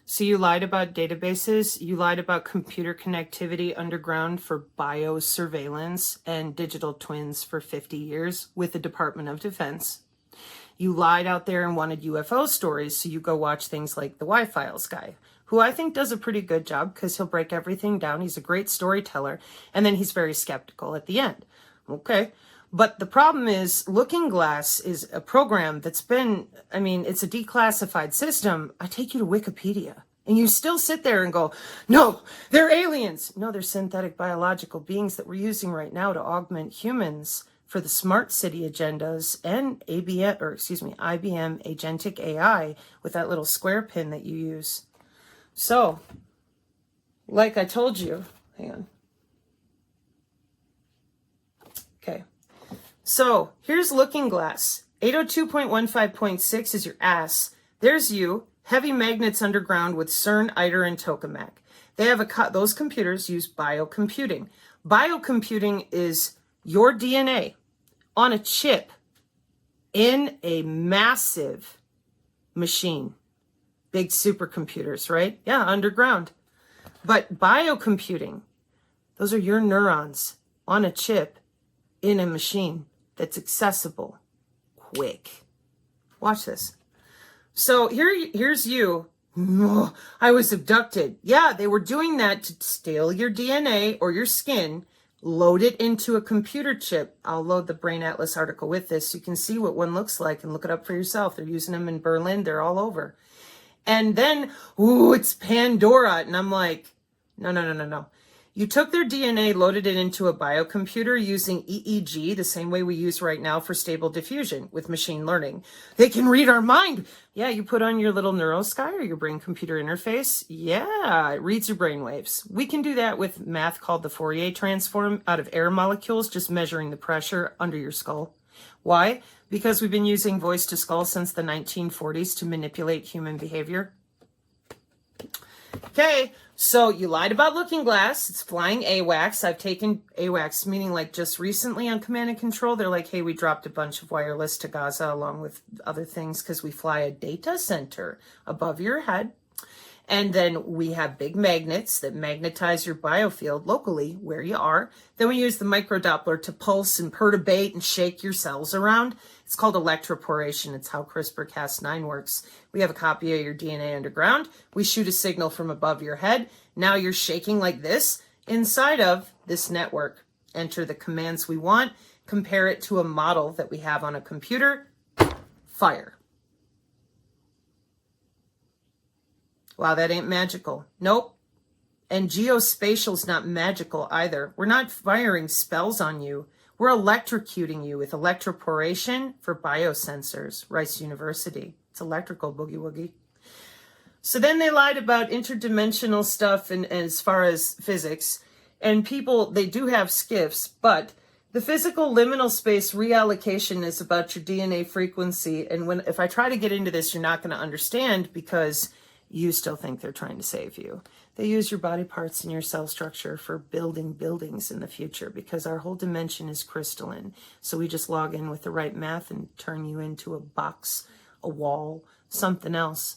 So you lied about databases, you lied about computer connectivity underground for biosurveillance and digital twins for 50 years with the Department of Defense. You lied out there and wanted UFO stories, so you go watch things like the Y-Files guy, who I think does a pretty good job because he'll break everything down. He's a great storyteller, and then he's very skeptical at the end. Okay. But the problem is Looking Glass is a program that's been, it's a declassified system. I take you to Wikipedia and you still sit there and go, no, they're aliens. No, they're synthetic biological beings that we're using right now to augment humans for the smart city agendas and IBM agentic AI with that little square pin that you use. So, like I told you, hang on. Okay. So here's Looking Glass. 802.15.6 is your ass. There's you. Heavy magnets underground with CERN, ITER, and tokamak. They have those computers use biocomputing. Biocomputing is your DNA on a chip in a massive machine. Big supercomputers, right? Yeah, underground. But biocomputing, those are your neurons on a chip in a machine that's accessible, quick. Watch this. So here's you. Oh, I was abducted. Yeah, they were doing that to steal your DNA or your skin, load it into a computer chip. I'll load the Brain Atlas article with this so you can see what one looks like and look it up for yourself. They're using them in Berlin. They're all over. And then, it's Pandora. And I'm like, no. You took their DNA, loaded it into a biocomputer using EEG, the same way we use right now for stable diffusion with machine learning. They can read our mind. Yeah, you put on your little NeuroSky or your brain-computer interface. Yeah, it reads your brain waves. We can do that with math called the Fourier transform out of air molecules, just measuring the pressure under your skull. Why? Because we've been using voice to skull since the 1940s to manipulate human behavior. Okay, so you lied about Looking Glass. It's flying AWACS. I've taken AWACS, meaning like just recently on Command and Control, they're like, hey, we dropped a bunch of wireless to Gaza along with other things because we fly a data center above your head. And then we have big magnets that magnetize your biofield locally where you are. Then we use the microdoppler to pulse and perturbate and shake your cells around. It's called electroporation. It's how CRISPR-Cas9 works. We have a copy of your DNA underground. We shoot a signal from above your head. Now you're shaking like this inside of this network. Enter the commands we want. Compare it to a model that we have on a computer. Fire. Wow, that ain't magical. Nope. And geospatial's not magical either. We're not firing spells on you. We're electrocuting you with electroporation for biosensors. Rice University. It's electrical boogie woogie. So then they lied about interdimensional stuff and as far as physics. And people, they do have skiffs, but the physical liminal space reallocation is about your DNA frequency. And if I try to get into this, you're not going to understand because you still think they're trying to save you. They use your body parts and your cell structure for building buildings in the future because our whole dimension is crystalline. So we just log in with the right math and turn you into a box, a wall, something else.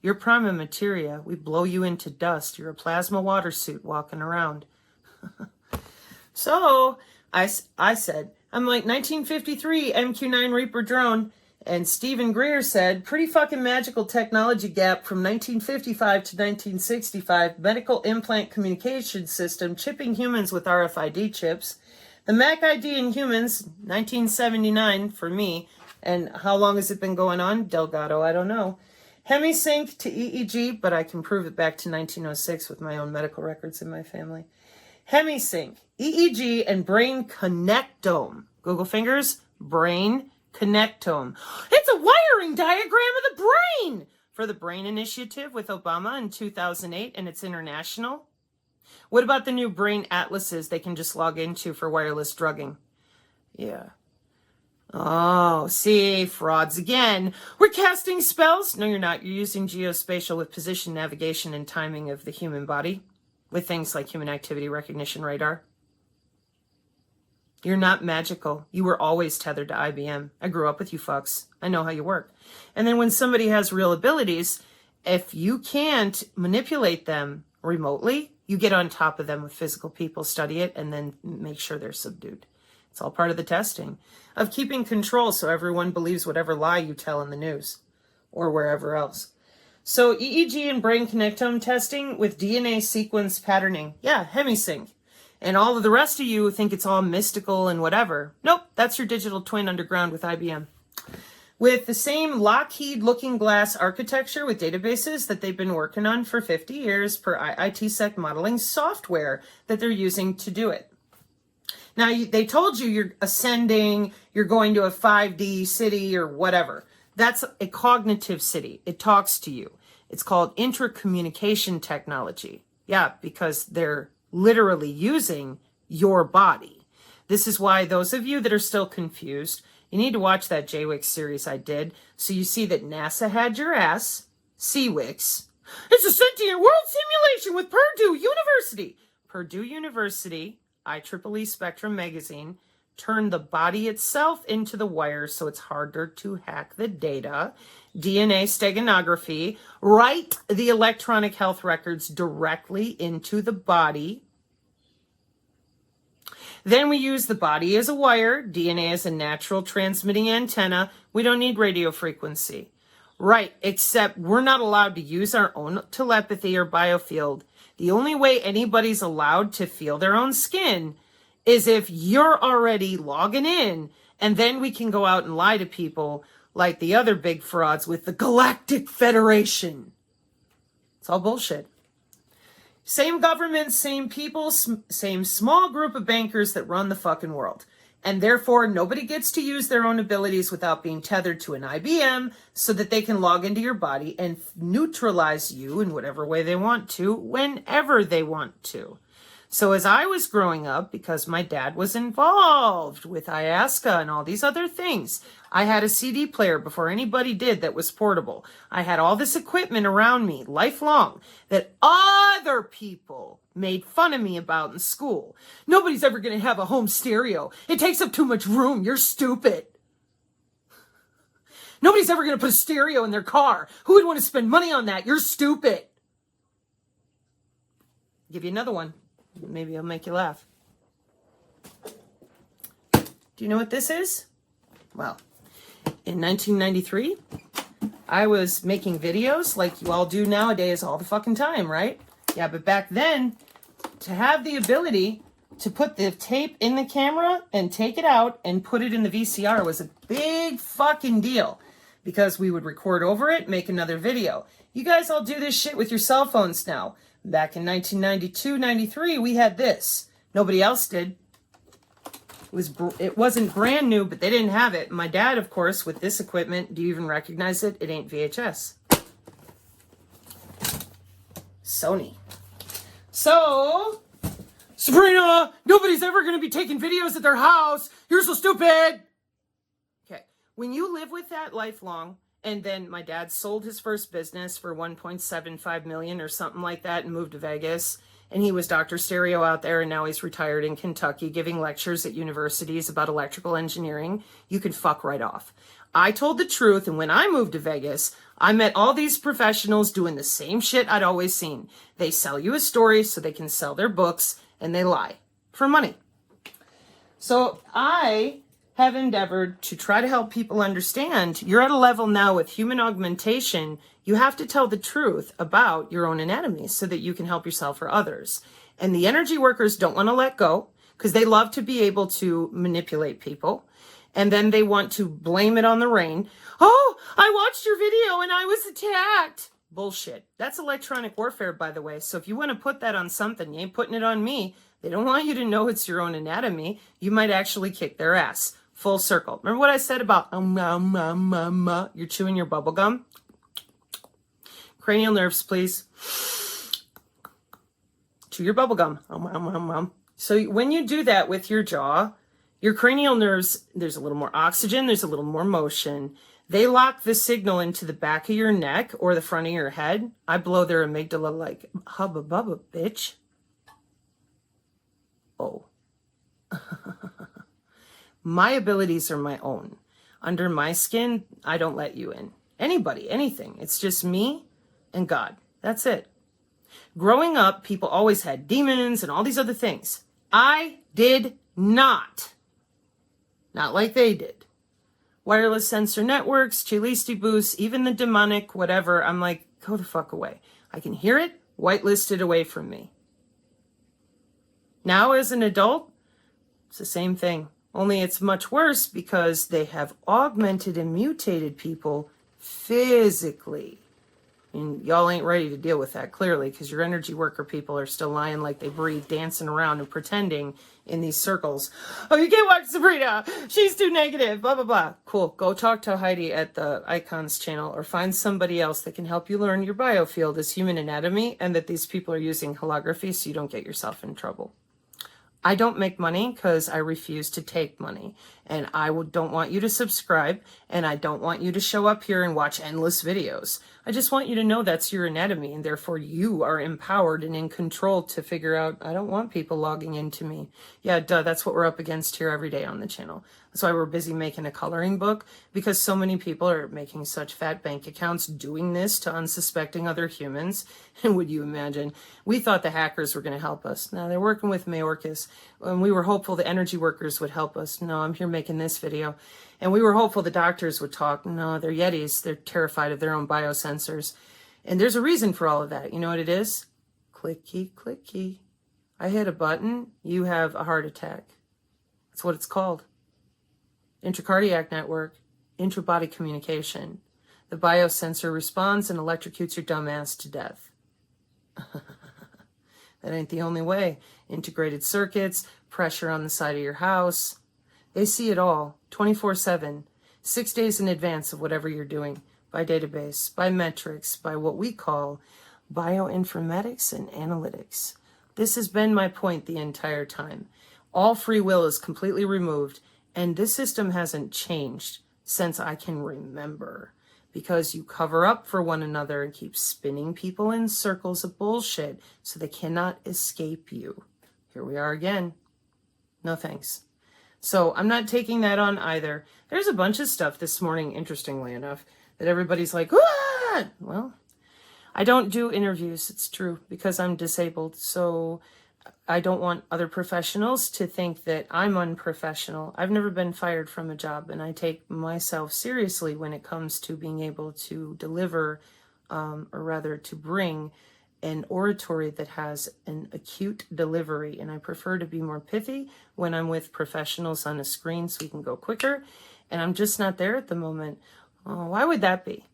You're prima materia. We blow you into dust. You're a plasma water suit walking around. So I said, I'm like 1953 MQ-9 Reaper drone. And Stephen Greer said, pretty fucking magical technology gap from 1955 to 1965, medical implant communication system, chipping humans with RFID chips. The Mac ID in humans, 1979 for me. And how long has it been going on? Delgado, I don't know. Hemisync to EEG, but I can prove it back to 1906 with my own medical records in my family. Hemisync, EEG, and brain connectome. Google fingers, brain connectome. It's a wiring diagram of the brain for the Brain Initiative with Obama in 2008, and it's international. What about the new brain atlases they can just log into for wireless drugging? Yeah. Oh, see, frauds again. We're casting spells. No, you're not. You're using geospatial with position, navigation, and timing of the human body with things like human activity recognition radar. You're not magical. You were always tethered to IBM. I grew up with you fucks. I know how you work. And then when somebody has real abilities, if you can't manipulate them remotely, you get on top of them with physical people, study it, and then make sure they're subdued. It's all part of the testing of keeping control so everyone believes whatever lie you tell in the news or wherever else. So EEG and brain connectome testing with DNA sequence patterning. Yeah, hemisync. And all of the rest of you think it's all mystical and whatever. Nope, that's your digital twin underground with IBM. With the same Lockheed Looking Glass architecture with databases that they've been working on for 50 years per ITSEC modeling software that they're using to do it. Now, they told you you're ascending, you're going to a 5D city or whatever. That's a cognitive city. It talks to you. It's called intercommunication technology. Yeah, because they're literally using your body. This is why those of you that are still confused, you need to watch that JWIX series I did so you see that NASA had your ass, CWIX. It's a sentient world simulation with Purdue University. Purdue University, IEEE Spectrum magazine, turned the body itself into the wires so it's harder to hack the data. DNA steganography, write the electronic health records directly into the body. Then we use the body as a wire, DNA as a natural transmitting antenna. We don't need radio frequency. Right, except we're not allowed to use our own telepathy or biofield. The only way anybody's allowed to feel their own skin is if you're already logging in, and then we can go out and lie to people like the other big frauds with the Galactic Federation. It's all bullshit. Same government, same people, same small group of bankers that run the fucking world. And therefore, nobody gets to use their own abilities without being tethered to an IBM so that they can log into your body and neutralize you in whatever way they want to, whenever they want to. So as I was growing up, because my dad was involved with ayahuasca and all these other things, I had a CD player before anybody did that was portable. I had all this equipment around me, lifelong, that other people made fun of me about in school. Nobody's ever going to have a home stereo. It takes up too much room. You're stupid. Nobody's ever going to put a stereo in their car. Who would want to spend money on that? You're stupid. Give you another one. Maybe I'll make you laugh. Do you know what this is? Well, in 1993, I was making videos like you all do nowadays all the fucking time, right? Yeah, but back then, to have the ability to put the tape in the camera and take it out and put it in the VCR was a big fucking deal because we would record over it, make another video. You guys all do this shit with your cell phones now. Back in 1992, 93, we had this. Nobody else did. It wasn't brand new, but they didn't have it. My dad, of course, with this equipment, do you even recognize it? It ain't VHS. Sony. So, Sabrina, nobody's ever going to be taking videos at their house. You're so stupid. Okay, when you live with that lifelong, and then my dad sold his first business for $1.75 million or something like that and moved to Vegas. And he was Dr. Stereo out there, and now he's retired in Kentucky giving lectures at universities about electrical engineering. You can fuck right off. I told the truth, and when I moved to Vegas, I met all these professionals doing the same shit I'd always seen. They sell you a story so they can sell their books, and they lie for money. So I have endeavored to try to help people understand you're at a level now with human augmentation. You have to tell the truth about your own anatomy so that you can help yourself or others. And the energy workers don't want to let go because they love to be able to manipulate people. And then they want to blame it on the rain. Oh, I watched your video and I was attacked. Bullshit. That's electronic warfare, by the way. So if you want to put that on something, you ain't putting it on me. They don't want you to know it's your own anatomy. You might actually kick their ass. Full circle. Remember what I said about you're chewing your bubble gum? Cranial nerves, please. Chew your bubble gum. So when you do that with your jaw, your cranial nerves, there's a little more oxygen, there's a little more motion. They lock the signal into the back of your neck or the front of your head. I blow their amygdala like hubba bubba, bitch. Oh. My abilities are my own. Under my skin, I don't let you in. Anybody, anything. It's just me and God. That's it. Growing up, people always had demons and all these other things. I did not. Not like they did. Wireless sensor networks, Chilisti boosts, even the demonic, whatever. I'm like, go the fuck away. I can hear it, whitelisted away from me. Now as an adult, it's the same thing. Only it's much worse because they have augmented and mutated people physically. And y'all ain't ready to deal with that, clearly, because your energy worker people are still lying like they breathe, dancing around and pretending in these circles. Oh, you can't watch Sabrina. She's too negative, blah, blah, blah. Cool. Go talk to Heidi at the Icons channel or find somebody else that can help you learn your biofield as human anatomy and that these people are using holography so you don't get yourself in trouble. I don't make money because I refuse to take money. And I don't want you to subscribe. And I don't want you to show up here and watch endless videos. I just want you to know that's your anatomy. And therefore you are empowered and in control to figure out, I don't want people logging into me. Yeah, duh, that's what we're up against here every day on the channel. That's why we're busy making a coloring book, because so many people are making such fat bank accounts doing this to unsuspecting other humans. And would you imagine? We thought the hackers were going to help us. Now they're working with Mayorkas, and we were hopeful the energy workers would help us. No, I'm here making this video. And we were hopeful the doctors would talk. No, they're Yetis. They're terrified of their own biosensors. And there's a reason for all of that. You know what it is? Clicky, clicky. I hit a button, you have a heart attack. That's what it's called. Intracardiac network, intra-body communication. The biosensor responds and electrocutes your dumb ass to death. That ain't the only way. Integrated circuits, pressure on the side of your house. They see it all, 24/7, 6 days in advance of whatever you're doing, by database, by metrics, by what we call bioinformatics and analytics. This has been my point the entire time. All free will is completely removed, and this system hasn't changed since I can remember, because you cover up for one another and keep spinning people in circles of bullshit so they cannot escape you. Here we are again. No thanks. So I'm not taking that on either. There's a bunch of stuff this morning, interestingly enough, that everybody's like, what? Well, I don't do interviews, it's true, because I'm disabled. So I don't want other professionals to think that I'm unprofessional. I've never been fired from a job, and I take myself seriously when it comes to being able to deliver, or rather to bring an oratory that has an acute delivery. And I prefer to be more pithy when I'm with professionals on a screen so we can go quicker. And I'm just not there at the moment. Oh, why would that be?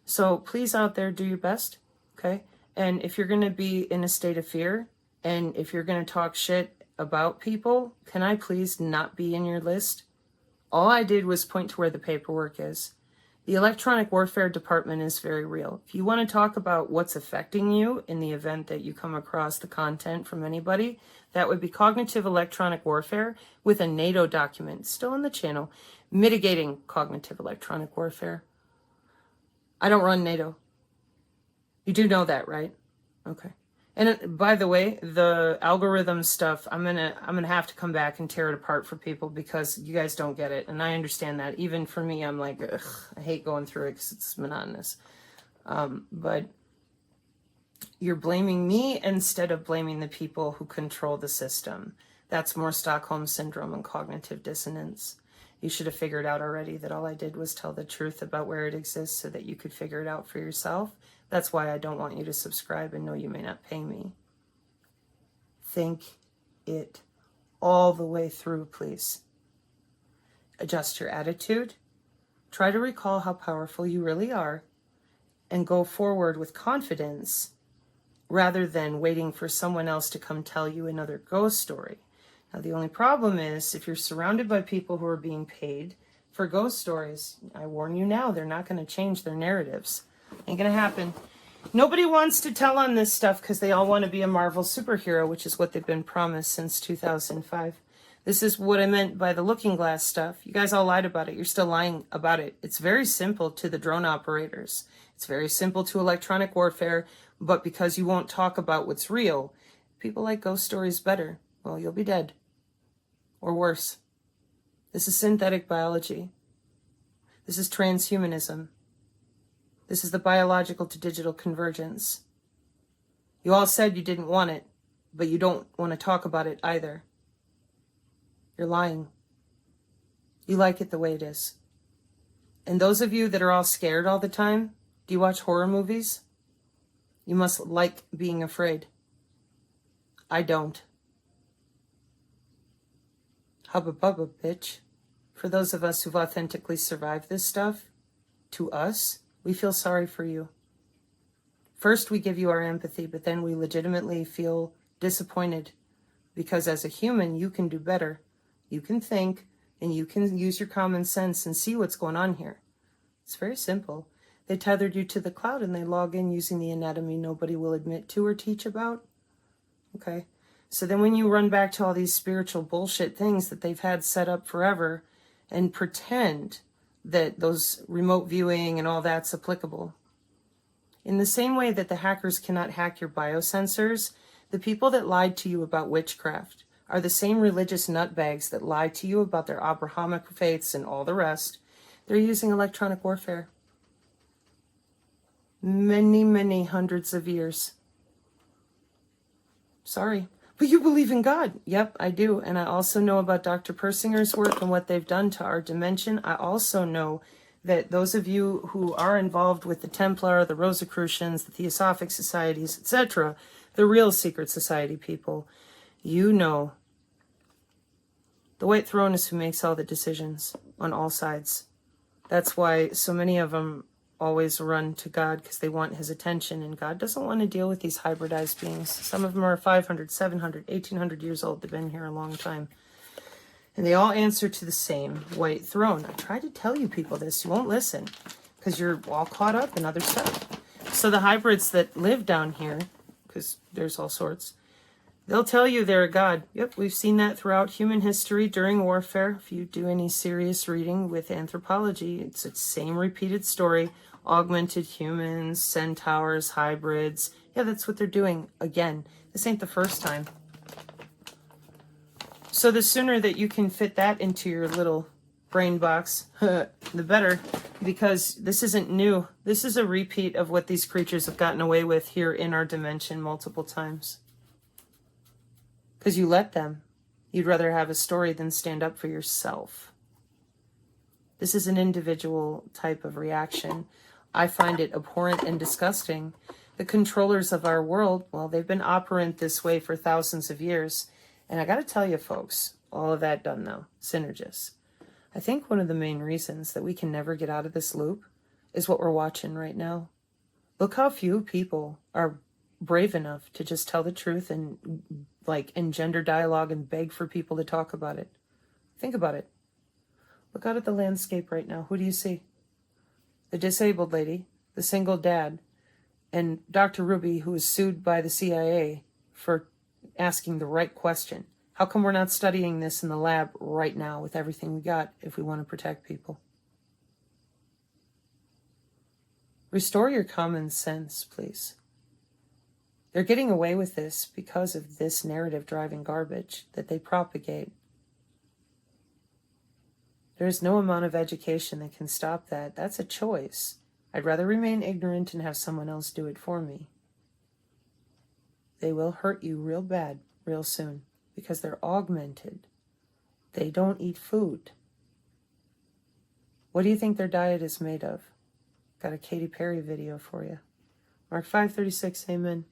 So please out there, do your best. Okay. And if you're going to be in a state of fear, and if you're going to talk shit about people, can I please not be in your list? All I did was point to where the paperwork is. The electronic warfare department is very real. If you want to talk about what's affecting you in the event that you come across the content from anybody, that would be cognitive electronic warfare with a NATO document, still on the channel, mitigating cognitive electronic warfare. I don't run NATO. You do know that, right? Okay. And by the way, the algorithm stuff, I'm gonna have to come back and tear it apart for people because you guys don't get it, and I understand that. Even for me, I'm like, ugh, I hate going through it because it's monotonous. But you're blaming me instead of blaming the people who control the system. That's more Stockholm syndrome and cognitive dissonance. You should have figured out already that all I did was tell the truth about where it exists so that you could figure it out for yourself. That's why I don't want you to subscribe and know you may not pay me. Think it all the way through, please. Adjust your attitude. Try to recall how powerful you really are and go forward with confidence rather than waiting for someone else to come tell you another ghost story. Now, the only problem is if you're surrounded by people who are being paid for ghost stories, I warn you now, they're not going to change their narratives. Ain't gonna happen. Nobody wants to tell on this stuff because they all want to be a Marvel superhero, which is what they've been promised since 2005. This is what I meant by the looking glass stuff. You guys all lied about it. You're still lying about it. It's very simple to the drone operators. It's very simple to electronic warfare, but because you won't talk about what's real, people like ghost stories better. Well, you'll be dead. Or worse. This is synthetic biology. This is transhumanism. This is the biological to digital convergence. You all said you didn't want it, but you don't want to talk about it either. You're lying. You like it the way it is. And those of you that are all scared all the time, do you watch horror movies? You must like being afraid. I don't. Hubba bubba, bitch. For those of us who've authentically survived this stuff, to us, we feel sorry for you. First, we give you our empathy, but then we legitimately feel disappointed because as a human, you can do better. You can think and you can use your common sense and see what's going on here. It's very simple. They tethered you to the cloud and they log in using the anatomy nobody will admit to or teach about. Okay. So then when you run back to all these spiritual bullshit things that they've had set up forever and pretend that those remote viewing and all that's applicable. In the same way that the hackers cannot hack your biosensors, the people that lied to you about witchcraft are the same religious nutbags that lied to you about their Abrahamic faiths and all the rest. They're using electronic warfare. Many, many hundreds of years. Sorry. But you believe in God. Yep, I do. And I also know about Dr. Persinger's work and what they've done to our dimension. I also know that those of you who are involved with the Templar, the Rosicrucians, the Theosophic Societies, etc., the real secret society people, you know the White Throne is who makes all the decisions on all sides. That's why so many of them always run to God, because they want his attention, and God doesn't want to deal with these hybridized beings. Some of them are 500, 700, 1800 years old. They've been here a long time. And they all answer to the same White Throne. I try to tell you people this. You won't listen because you're all caught up in other stuff. So the hybrids that live down here, because there's all sorts, they'll tell you they're a god. Yep, we've seen that throughout human history during warfare. If you do any serious reading with anthropology, it's the same repeated story. Augmented humans, centaurs, hybrids. Yeah, that's what they're doing again. This ain't the first time. So the sooner that you can fit that into your little brain box, the better, because this isn't new. This is a repeat of what these creatures have gotten away with here in our dimension multiple times. Because you let them. You'd rather have a story than stand up for yourself. This is an individual type of reaction. I find it abhorrent and disgusting. The controllers of our world, well, they've been operant this way for thousands of years. And I got to tell you, folks, all of that done now, synergists. I think one of the main reasons that we can never get out of this loop is what we're watching right now. Look how few people are brave enough to just tell the truth and engender dialogue and beg for people to talk about it. Think about it. Look out at the landscape right now. Who do you see? The disabled lady, the single dad, and Dr. Ruby, who was sued by the CIA for asking the right question. How come we're not studying this in the lab right now with everything we got if we want to protect people? Restore your common sense, please. They're getting away with this because of this narrative driving garbage that they propagate. There is no amount of education that can stop that. That's a choice. I'd rather remain ignorant and have someone else do it for me. They will hurt you real bad, real soon, because they're augmented. They don't eat food. What do you think their diet is made of? Got a Katy Perry video for you. Mark 5:36, amen.